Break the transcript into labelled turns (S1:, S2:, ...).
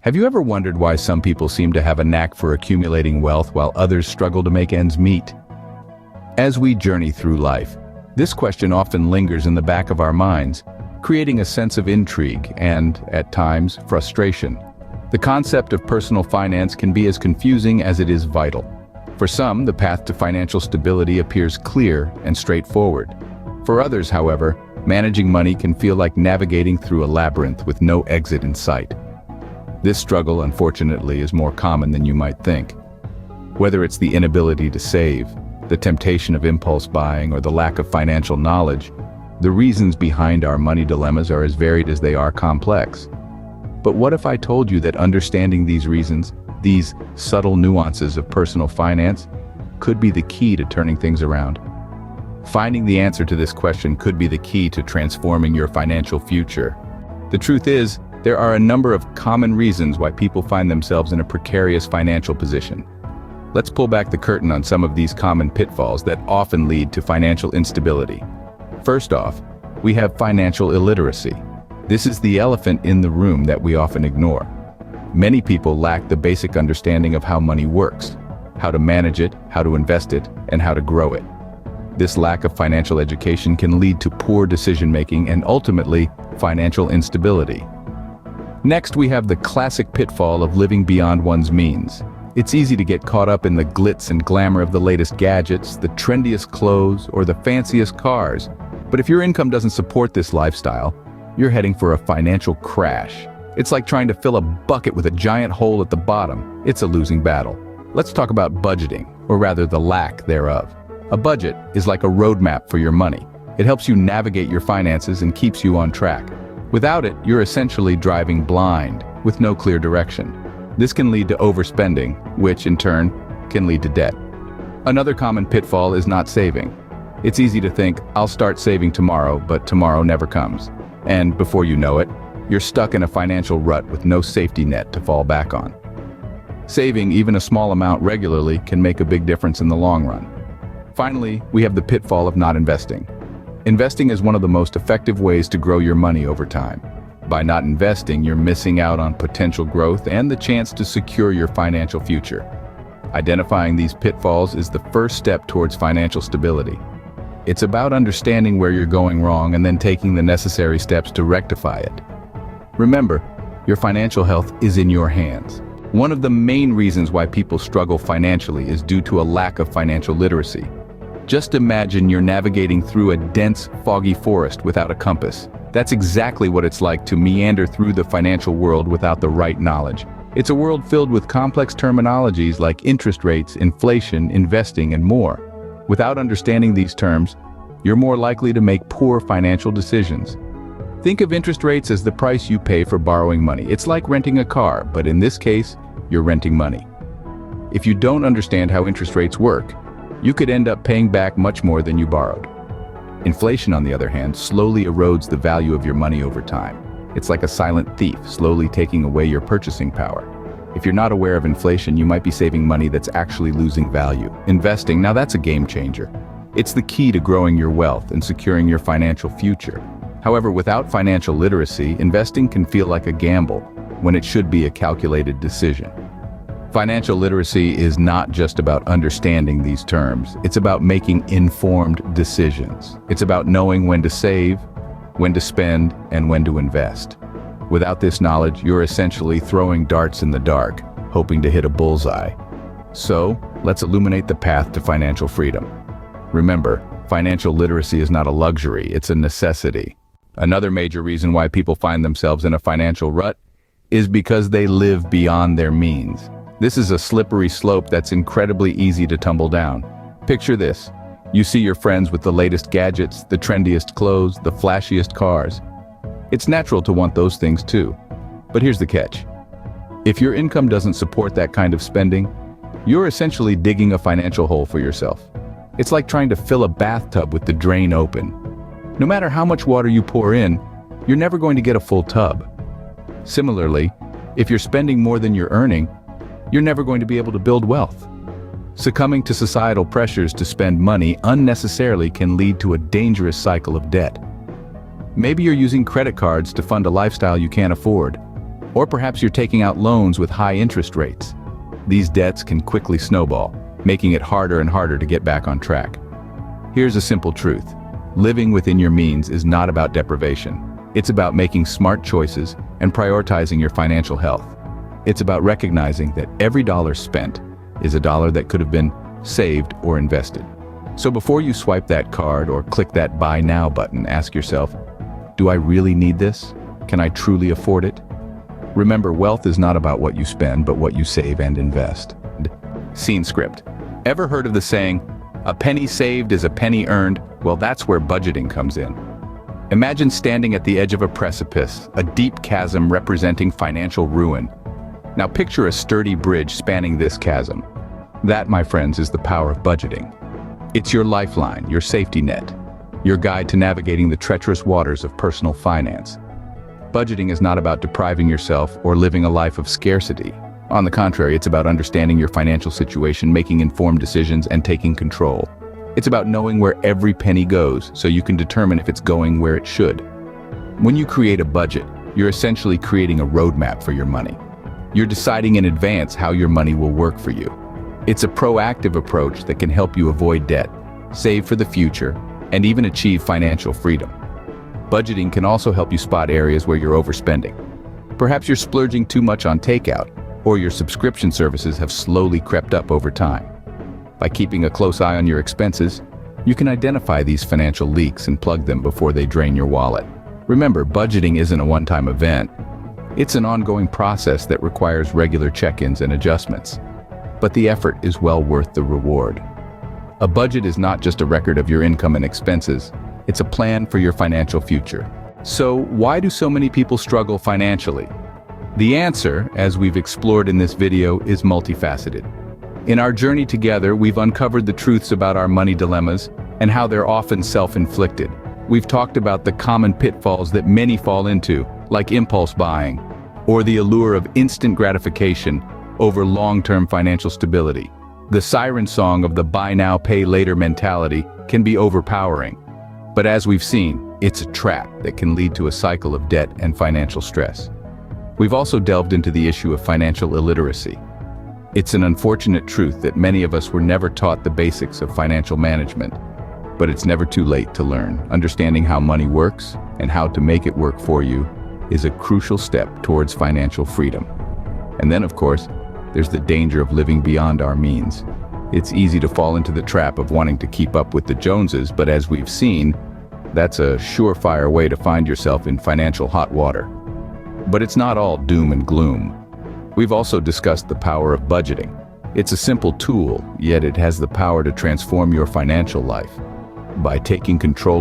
S1: Have you ever wondered why some people seem to have a knack for accumulating wealth while others struggle to make ends meet? As we journey through life, this question often lingers in the back of our minds, creating a sense of intrigue and, at times, frustration. The concept of personal finance can be as confusing as it is vital. For some, the path to financial stability appears clear and straightforward. For others, however, managing money can feel like navigating through a labyrinth with no exit in sight. This struggle, unfortunately, is more common than you might think. Whether it's the inability to save, the temptation of impulse buying, or the lack of financial knowledge, the reasons behind our money dilemmas are as varied as they are complex. But what if I told you that understanding these reasons, these subtle nuances of personal finance, could be the key to turning things around? Finding the answer to this question could be the key to transforming your financial future. The truth is, there are a number of common reasons why people find themselves in a precarious financial position. Let's pull back the curtain on some of these common pitfalls that often lead to financial instability. First off, we have financial illiteracy. This is the elephant in the room that we often ignore. Many people lack the basic understanding of how money works, how to manage it, how to invest it, and how to grow it. This lack of financial education can lead to poor decision-making and ultimately financial instability. Next, we have the classic pitfall of living beyond one's means. It's easy to get caught up in the glitz and glamour of the latest gadgets, the trendiest clothes, or the fanciest cars. But if your income doesn't support this lifestyle, you're heading for a financial crash. It's like trying to fill a bucket with a giant hole at the bottom. It's a losing battle. Let's talk about budgeting, or rather the lack thereof. A budget is like a roadmap for your money. It helps you navigate your finances and keeps you on track. Without it, you're essentially driving blind, with no clear direction. This can lead to overspending, which in turn can lead to debt. Another common pitfall is not saving. It's easy to think, I'll start saving tomorrow, but tomorrow never comes. And before you know it, you're stuck in a financial rut with no safety net to fall back on. Saving even a small amount regularly can make a big difference in the long run. Finally, we have the pitfall of not investing. Investing is one of the most effective ways to grow your money over time. By not investing, you're missing out on potential growth and the chance to secure your financial future. Identifying these pitfalls is the first step towards financial stability. It's about understanding where you're going wrong and then taking the necessary steps to rectify it. Remember, your financial health is in your hands. One of the main reasons why people struggle financially is due to a lack of financial literacy. Just imagine you're navigating through a dense, foggy forest without a compass. That's exactly what it's like to meander through the financial world without the right knowledge. It's a world filled with complex terminologies like interest rates, inflation, investing, and more. Without understanding these terms, you're more likely to make poor financial decisions. Think of interest rates as the price you pay for borrowing money. It's like renting a car, but in this case, you're renting money. If you don't understand how interest rates work, you could end up paying back much more than you borrowed. Inflation, on the other hand, slowly erodes the value of your money over time. It's like a silent thief, slowly taking away your purchasing power. If you're not aware of inflation, you might be saving money that's actually losing value. Investing, now that's a game changer. It's the key to growing your wealth and securing your financial future. However, without financial literacy, investing can feel like a gamble, when it should be a calculated decision. Financial literacy is not just about understanding these terms. It's about making informed decisions. It's about knowing when to save, when to spend, and when to invest. Without this knowledge, you're essentially throwing darts in the dark, hoping to hit a bullseye. So, let's illuminate the path to financial freedom. Remember, financial literacy is not a luxury, it's a necessity. Another major reason why people find themselves in a financial rut is because they live beyond their means. This is a slippery slope that's incredibly easy to tumble down. Picture this. You see your friends with the latest gadgets, the trendiest clothes, the flashiest cars. It's natural to want those things too. But here's the catch. If your income doesn't support that kind of spending, you're essentially digging a financial hole for yourself. It's like trying to fill a bathtub with the drain open. No matter how much water you pour in, you're never going to get a full tub. Similarly, if you're spending more than you're earning, you're never going to be able to build wealth. Succumbing to societal pressures to spend money unnecessarily can lead to a dangerous cycle of debt. Maybe you're using credit cards to fund a lifestyle you can't afford. Or perhaps you're taking out loans with high interest rates. These debts can quickly snowball, making it harder and harder to get back on track. Here's a simple truth. Living within your means is not about deprivation. It's about making smart choices and prioritizing your financial health. It's about recognizing that every dollar spent is a dollar that could have been saved or invested. So before you swipe that card or click that buy now button, ask yourself, do I really need this? Can I truly afford it? Remember, wealth is not about what you spend, but what you save and invest. Scene script. Ever heard of the saying, a penny saved is a penny earned? Well, that's where budgeting comes in. Imagine standing at the edge of a precipice, a deep chasm representing financial ruin. Now picture a sturdy bridge spanning this chasm. That, my friends, is the power of budgeting. It's your lifeline, your safety net, your guide to navigating the treacherous waters of personal finance. Budgeting is not about depriving yourself or living a life of scarcity. On the contrary, it's about understanding your financial situation, making informed decisions, and taking control. It's about knowing where every penny goes so you can determine if it's going where it should. When you create a budget, you're essentially creating a roadmap for your money. You're deciding in advance how your money will work for you. It's a proactive approach that can help you avoid debt, save for the future, and even achieve financial freedom. Budgeting can also help you spot areas where you're overspending. Perhaps you're splurging too much on takeout, or your subscription services have slowly crept up over time. By keeping a close eye on your expenses, you can identify these financial leaks and plug them before they drain your wallet. Remember, budgeting isn't a one-time event. It's an ongoing process that requires regular check-ins and adjustments. But the effort is well worth the reward. A budget is not just a record of your income and expenses, it's a plan for your financial future. So, why do so many people struggle financially? The answer, as we've explored in this video, is multifaceted. In our journey together, we've uncovered the truths about our money dilemmas and how they're often self-inflicted. We've talked about the common pitfalls that many fall into, like impulse buying, or the allure of instant gratification over long-term financial stability. The siren song of the buy now, pay later mentality can be overpowering. But as we've seen, it's a trap that can lead to a cycle of debt and financial stress. We've also delved into the issue of financial illiteracy. It's an unfortunate truth that many of us were never taught the basics of financial management, but it's never too late to learn. Understanding how money works and how to make it work for you is a crucial step towards financial freedom. And then, of course, there's the danger of living beyond our means. It's easy to fall into the trap of wanting to keep up with the Joneses, but as we've seen, that's a surefire way to find yourself in financial hot water. But it's not all doom and gloom. We've also discussed the power of budgeting. It's a simple tool, yet it has the power to transform your financial life. By taking control